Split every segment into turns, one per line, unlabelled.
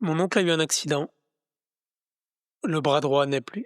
Mon oncle a eu un accident, le bras droit n'est plus.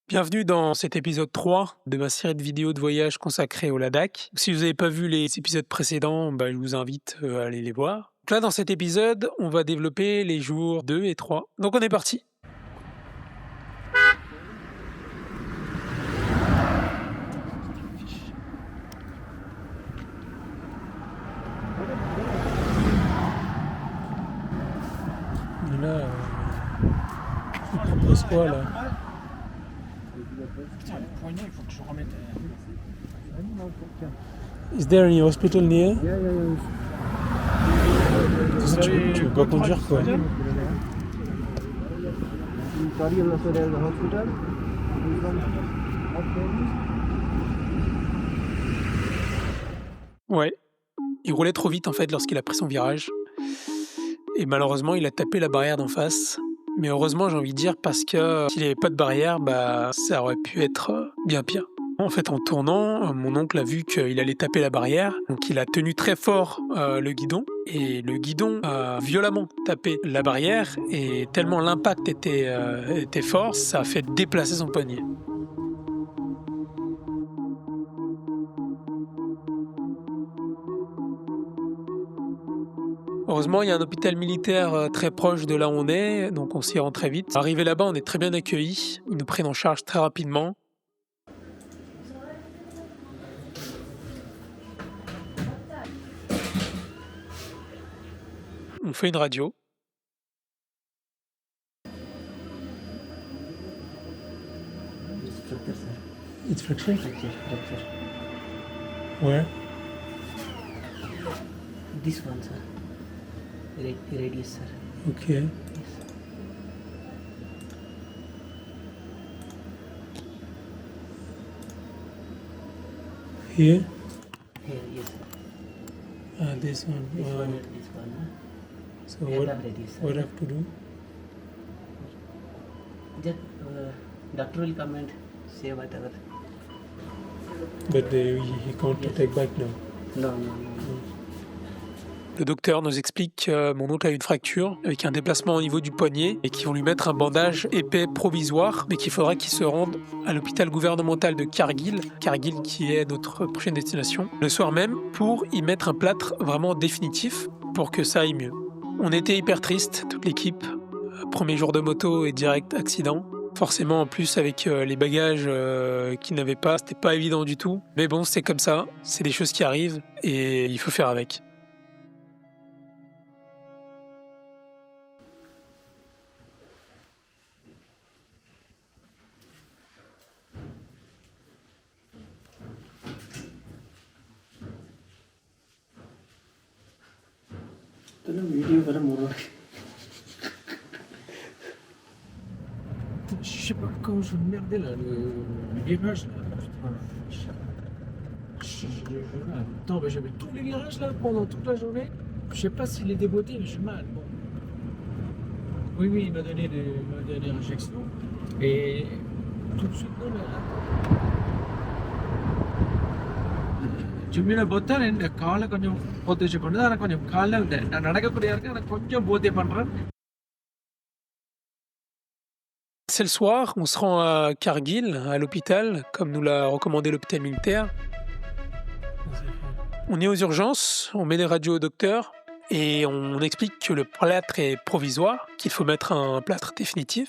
Bienvenue dans cet épisode 3 de ma série de vidéos de voyage consacrée au Ladakh. Si vous n'avez pas vu les épisodes précédents, je vous invite à aller les voir. Donc là, dans cet épisode, on va développer les jours 2 et 3. Donc on est parti. Et là, il propose quoi là?
Putain, le poignet, il faut que je remette.
Is there any hospital near? Tu veux pas conduire quoi? Ouais, il roulait trop vite en fait lorsqu'il a pris son virage. Et malheureusement, il a tapé la barrière d'en face. Mais heureusement, j'ai envie de dire, parce que s'il n'y avait pas de barrière, ça aurait pu être bien pire. En fait, en tournant, mon oncle a vu qu'il allait taper la barrière, donc il a tenu très fort le guidon, et le guidon a violemment tapé la barrière, et tellement l'impact était fort, ça a fait déplacer son poignet. Heureusement, il y a un hôpital militaire très proche de là où on est, donc on s'y rend très vite. Arrivé là-bas, on est très bien accueillis. Ils nous prennent en charge très rapidement. On fait une radio. It's fracture?
Fracture.
Where?
This one, sir. Radius, sir.
Okay.
Yes.
Here?
Here, yes, sir.
This one.
This one and this one.
So
End of radius, sir.
what I have to do?
Just doctor will come and say whatever.
But he can't take back now.
No.
Le docteur nous explique que mon oncle a une fracture avec un déplacement au niveau du poignet et qu'ils vont lui mettre un bandage épais provisoire, mais qu'il faudra qu'il se rende à l'hôpital gouvernemental de Kargil qui est notre prochaine destination, le soir même pour y mettre un plâtre vraiment définitif pour que ça aille mieux. On était hyper tristes, toute l'équipe. Premier jour de moto et direct accident. Forcément, en plus, avec les bagages qu'ils n'avaient pas, c'était pas évident du tout. Mais bon, c'est comme ça, c'est des choses qui arrivent et il faut faire avec.
Video for a more.
Je sais pas comment je vais me merder là, le virage là. Attends, j'avais tous les virages là pendant toute la journée. Je sais pas s'il est déboîté, mais j'ai mal. Bon. Oui, il m'a donné des injections. Et tout de suite, non, mais attends. ஜிம்மில் பார்த்தா இந்த காலை கொஞ்சம் போத்து வச்சு கொண்டு தான் கொஞ்சம் காலில் நான் நடக்கக்கூடிய இருக்கு எனக்கு கொஞ்சம் போத்தே பண்ணுறேன்.
C'est le soir, on se rend à Kargil, à l'hôpital, comme nous l'a recommandé l'hôpital militaire. On est aux urgences, on met des radios au docteur et on explique que le plâtre est provisoire, qu'il faut mettre un plâtre définitif.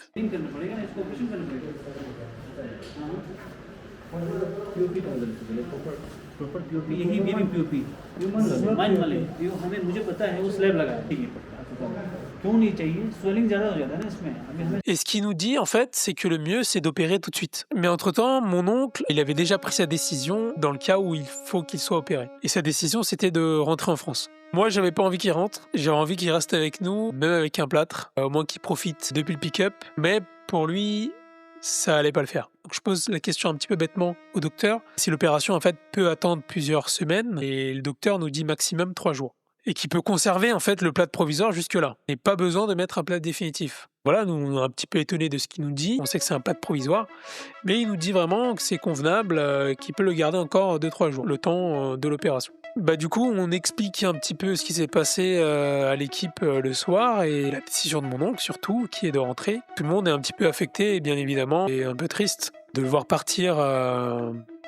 यही भी POP mine वाले मुझे पता है वो स्लैब लगा क्यों नहीं चाहिए स्वेलिंग ज़्यादा हो जाता है ना इसमें.
Et ce qu'il nous dit, en fait, c'est que le mieux, c'est d'opérer tout de suite. Mais entre-temps, mon oncle, il avait déjà pris sa décision dans le cas où il faut qu'il soit opéré. Et sa décision, c'était de rentrer en France. Moi, j'avais pas envie qu'il rentre. J'avais envie qu'il reste avec nous, même avec un plâtre, au moins qu'il profite depuis le pick-up. Mais pour lui, ça allait pas le faire. Donc je pose la question un petit peu bêtement au docteur, si l'opération en fait peut attendre plusieurs semaines, et le docteur nous dit maximum 3 jours. Et qui peut conserver en fait le plâtre provisoire jusque-là. Et pas besoin de mettre un plâtre définitif. Voilà, nous on est un petit peu étonnés de ce qu'il nous dit. On sait que c'est un plâtre provisoire, mais il nous dit vraiment que c'est convenable, qu'il peut le garder encore 2-3 jours, le temps de l'opération. Du coup, on explique un petit peu ce qui s'est passé à l'équipe le soir et la décision de mon oncle surtout, qui est de rentrer. Tout le monde est un petit peu affecté, bien évidemment, et un peu triste de le voir partir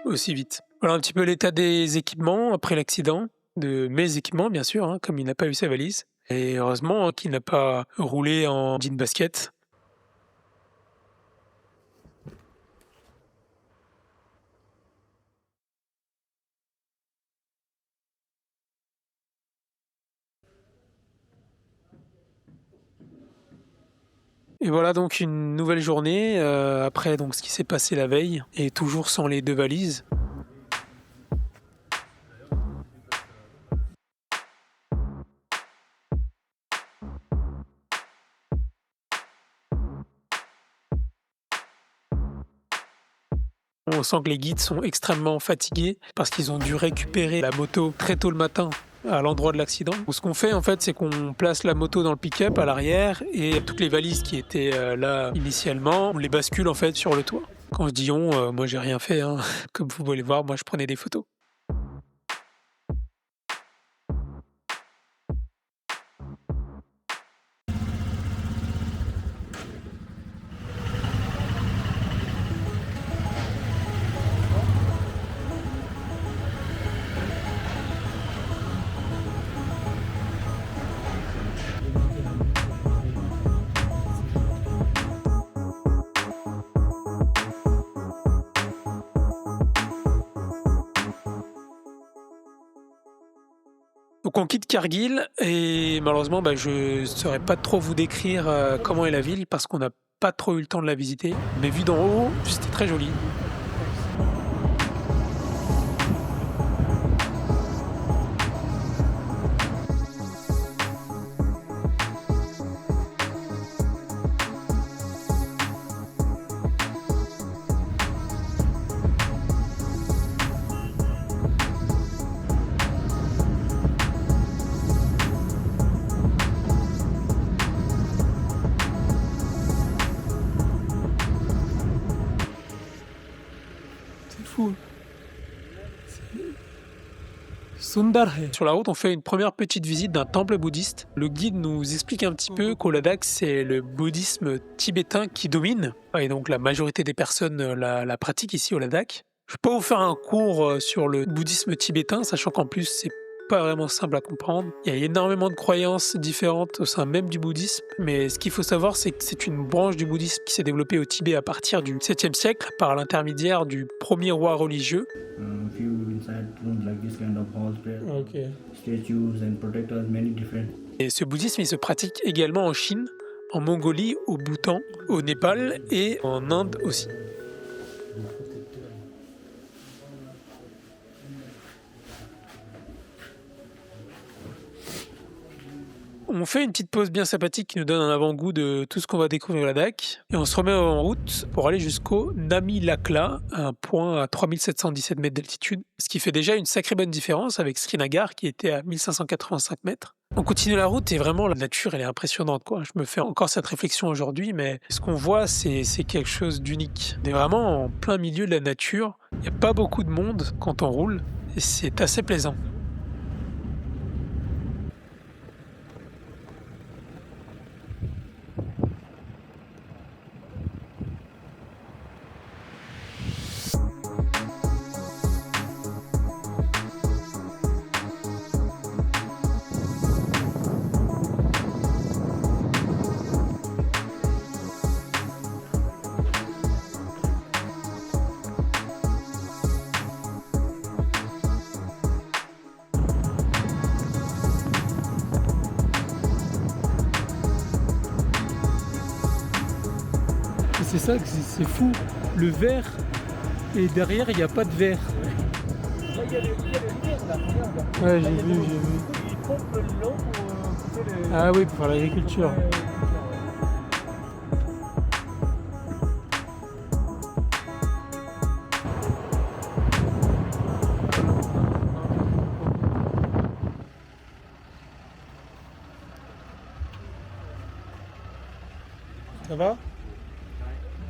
aussi vite. Voilà un petit peu l'état des équipements après l'accident, de mes équipements bien sûr, comme il n'a pas eu sa valise. Et heureusement qu'il n'a pas roulé en jean basket. Et voilà donc une nouvelle journée après donc ce qui s'est passé la veille et toujours sans les 2 valises. On sent que les guides sont extrêmement fatigués parce qu'ils ont dû récupérer la moto très tôt le matin à l'endroit de l'accident. Ce qu'on fait en fait, c'est qu'on place la moto dans le pick-up à l'arrière et toutes les valises qui étaient là initialement, on les bascule en fait sur le toit. Quand je dis on, moi j'ai rien fait, comme vous pouvez le voir, moi je prenais des photos. Donc on quitte Kargil et malheureusement je ne saurais pas trop vous décrire comment est la ville parce qu'on n'a pas trop eu le temps de la visiter. Mais vu d'en haut, c'était très joli. Sundar hai. Sur la route, on fait une première petite visite d'un temple bouddhiste. Le guide nous explique un petit peu qu'au Ladakh, c'est le bouddhisme tibétain qui domine. Et donc la majorité des personnes la pratiquent ici au Ladakh. Je peux pas vous faire un cours sur le bouddhisme tibétain, sachant qu'en plus, c'est pas vraiment simple à comprendre. Il y a énormément de croyances différentes au sein même du bouddhisme, mais ce qu'il faut savoir, c'est que c'est une branche du bouddhisme qui s'est développée au Tibet à partir du 7e siècle par l'intermédiaire du premier roi religieux. Et ce bouddhisme, il se pratique également en Chine, en Mongolie, au Bhoutan, au Népal et en Inde aussi. On fait une petite pause bien sympathique qui nous donne un avant-goût de tout ce qu'on va découvrir au Ladakh. Et on se remet en route pour aller jusqu'au Nami Lakla, un point à 3717 mètres d'altitude. Ce qui fait déjà une sacrée bonne différence avec Srinagar qui était à 1585 mètres. On continue la route et vraiment la nature elle est impressionnante, quoi. Je me fais encore cette réflexion aujourd'hui, mais ce qu'on voit c'est quelque chose d'unique. On est vraiment en plein milieu de la nature. Il n'y a pas beaucoup de monde quand on roule et c'est assez plaisant. C'est ça, c'est fou. Le vert, et derrière, il n'y a pas de vert.
Il y a les lumières là, regarde.
Ouais, j'ai vu.
Ils pompent l'eau pour couper les...
Ah oui, pour faire l'agriculture.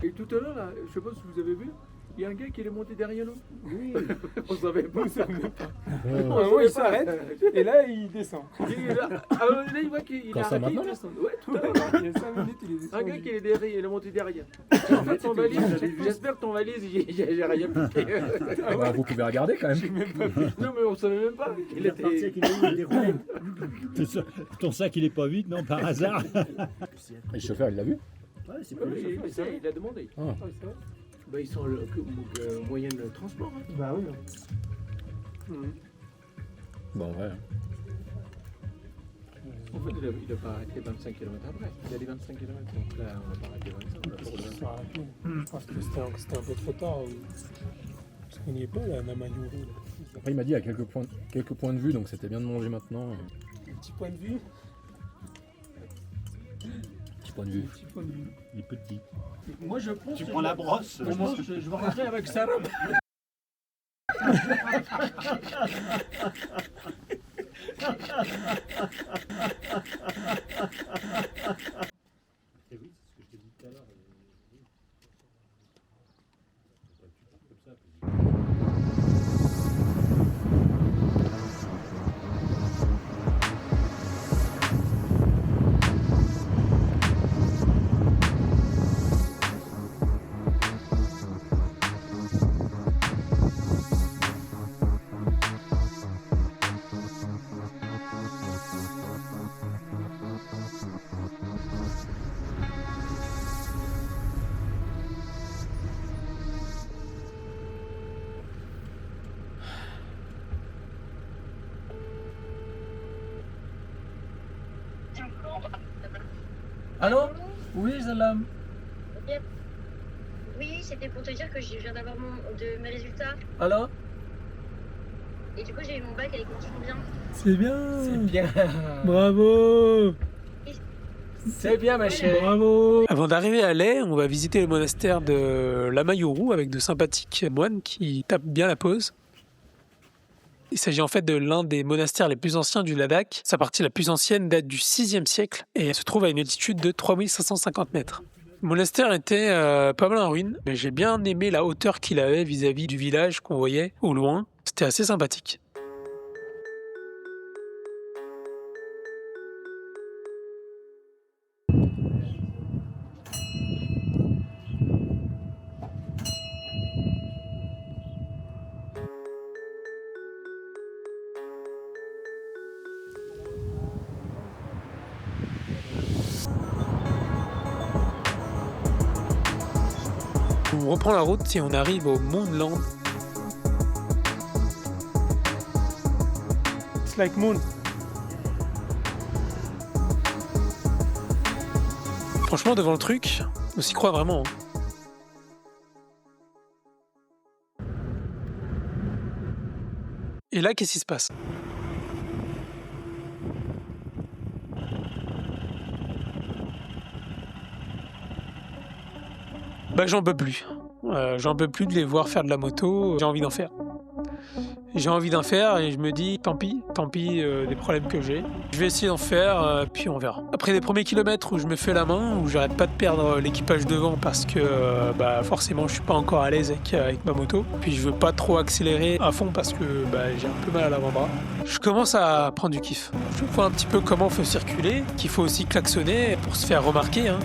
Et tout à l'heure, là, je sais pas si vous avez vu, il y a un gars qui est monté derrière nous.
Oui.
On savait pas.
Nous, ça même pas.
On
Ouais,
savait
il
pas.
s'arrête et là, il descend.
Là, là, il voit qu'il
Quand
a
ça,
arrêté,
maintenant,
il
là
descend. Ouais, tout à l'heure.
Il y a 5 minutes, il est descendu.
Un gars qui est derrière, il est monté derrière. En fait, ton valise, j'espère que ton valise, j'ai rien piqué.
Ah bah, vous pouvez regarder quand même.
Non, mais on savait même pas.
Il est parti avec des roulettes.
Ton sac, il est pas vide, non, par hasard?
Et le chauffeur, il l'a vu?
Ouais, c'est
Oui,
pas le chauffeur,
mais ça, il a demandé.
Ah.
Bah, ils sont le moyen de transport. Hein.
Bah oui.
Bon, ouais.
En fait, il a pas arrêté 25 km après. Il a dit 25 km, donc là, on n'a pas arrêté 25.
Ça aurait pu. Parce que c'était un peu trop tard. Parce qu'on n'y est pas, là, Namayuru.
Après, il m'a dit à quelques points de vue, donc c'était bien de manger maintenant.
Petit point de vue.
Petit point de vue.
Petit point de vue.
Il est petit.
Moi, je pense
Tu
que
prends la brosse.
je pense que je vais rentrer avec Sarah.
Et oui, c'est ce que je t'ai dit tout à l'heure.
Allô? Oui, Salam.
Oui, c'était pour te dire que je viens d'avoir mes résultats.
Allô?
Et du coup, j'ai eu mon bac avec mention bien.
C'est bien.
C'est bien.
Bravo.
C'est bien, ma chérie.
Bravo.
Avant d'arriver à Leh, on va visiter le monastère de l'Amayuru avec de sympathiques moines qui tapent bien la pose. Il s'agit en fait de l'un des monastères les plus anciens du Ladakh. Sa partie la plus ancienne date du 6e siècle et elle se trouve à une altitude de 3550 mètres. Le monastère était pas mal en ruine, mais j'ai bien aimé la hauteur qu'il avait vis-à-vis du village qu'on voyait au loin. C'était assez sympathique. On reprend la route et on arrive au Moonland.
It's like moon.
Franchement, devant le truc, on s'y croit vraiment. Et là, qu'est-ce qui se passe? Bah, j'en peux plus. J'en peux plus de les voir faire de la moto. J'ai envie d'en faire. J'ai envie d'en faire et je me dis tant pis des problèmes que j'ai. Je vais essayer d'en faire, puis on verra. Après les premiers kilomètres où je me fais la main, où j'arrête pas de perdre l'équipage devant parce que forcément je suis pas encore à l'aise avec ma moto. Puis je veux pas trop accélérer à fond parce que j'ai un peu mal à l'avant-bras. Je commence à prendre du kiff. Je vois un petit peu comment il faut circuler, qu'il faut aussi klaxonner pour se faire remarquer. Hein.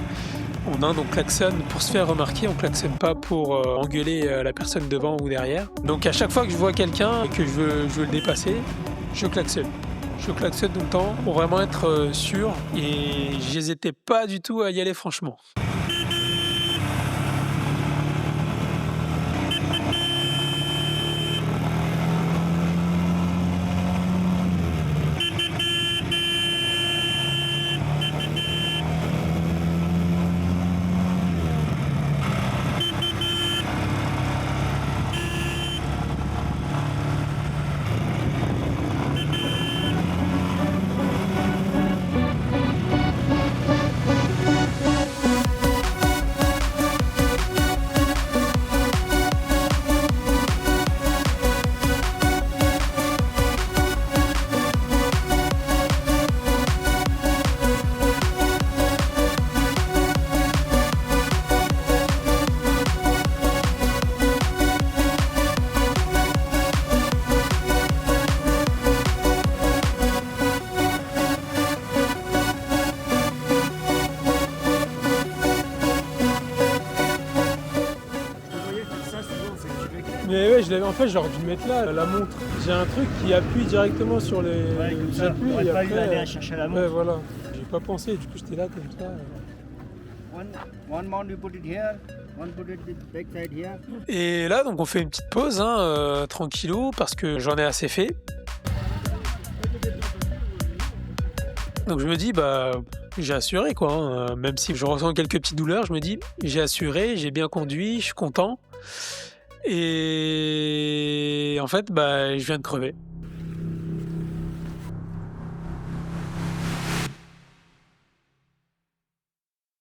On donc klaxonne pour se faire remarquer, on klaxonne pas pour engueuler la personne devant ou derrière. Donc à chaque fois que je vois quelqu'un et que je veux le dépasser, je klaxonne. Je klaxonne tout le temps pour vraiment être sûr et j'hésitais pas du tout à y aller franchement.
Mais ouais, en fait, j'aurais dû mettre là, la montre. J'ai un truc qui appuie directement sur les.
Ouais, comme ça,
j'appuie
t'aurais
et
pas eu
après,
à aller chercher la
Ouais,
montre.
voilà. J'ai pas pensé, du coup, j'étais là comme ça.
One mount you put it here, one put it the back side here.
Et là, donc, on fait une petite pause, hein, tranquillou, parce que j'en ai assez fait. Donc, je me dis, bah, j'ai assuré, quoi. Hein. Même si je ressens quelques petites douleurs, je me dis, j'ai assuré, j'ai bien conduit, je suis content. Et en fait, bah, je viens de crever.